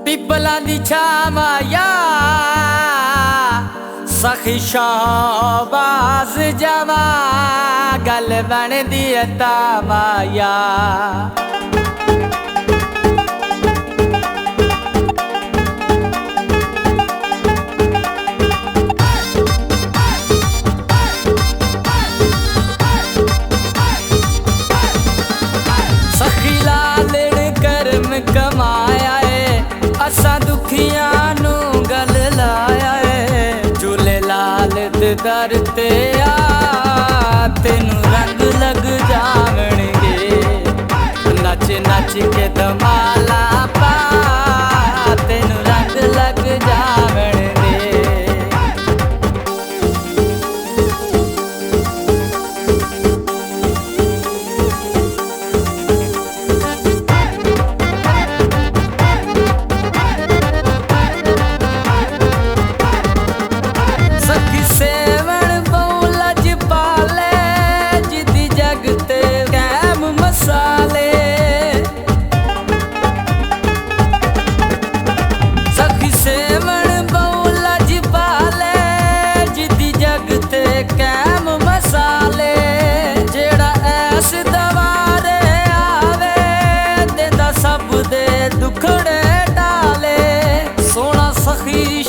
पिपलां दी छावाया सखी शाहबाज जावा गल बनदी तामाया। सखी लालण करम कमाया है असा दुखियां नू गल लाया है। झूलेलाल दे दर ते आ तेनू रंग लग जावणगे। नच नच के धमाला पा तेनू रंग लग जावणगे।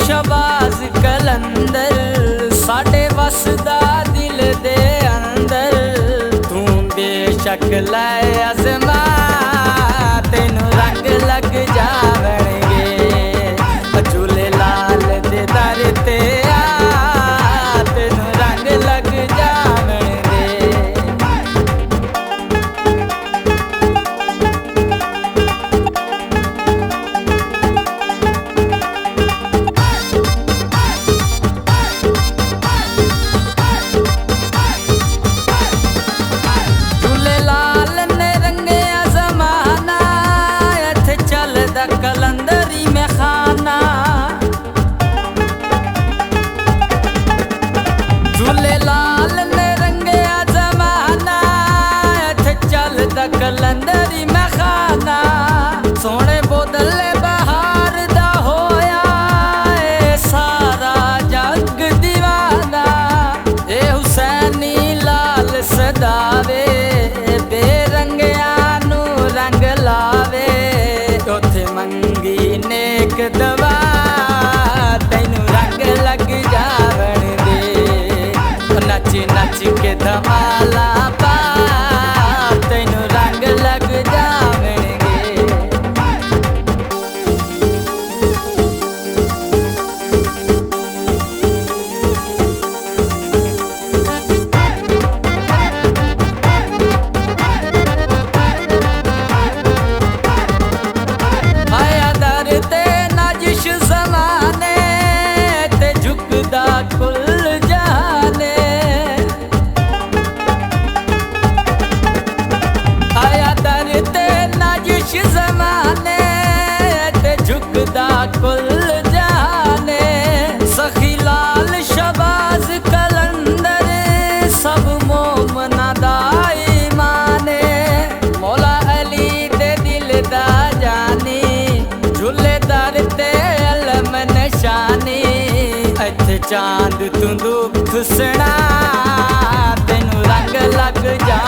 शबाज कलंदर साडे वसदा दिल दे अंदर। तू बेशक लै अज़मा तेनू रंग लग जावणगे। झूलेलाल दे दर ते आ तेनू रंग लग जावणगे। कलंदरी में खाना झूलेलाल ने रंगया जमाना। इत्थे चलदा कलंदरी में खाना। सोने बोदले बहार दा होया ए सारा जग दीवाना। ए हुसैनी लाल सदावे बेरंगिया नू रंग लावे। उथे मंगी नेक दवा तैनू रंग लग जावणगे। नच नच के धमाला पा तैनू रंग लग जावणगे। कुल जाने सखी लाल शबाज कलंदर सब मोमना दा ईमाने। मौला अली दे दिल दा जानी झूले दर ते अलम निशानी। इत्थे चांद तू दुख सुना तेनू रंग लग जा।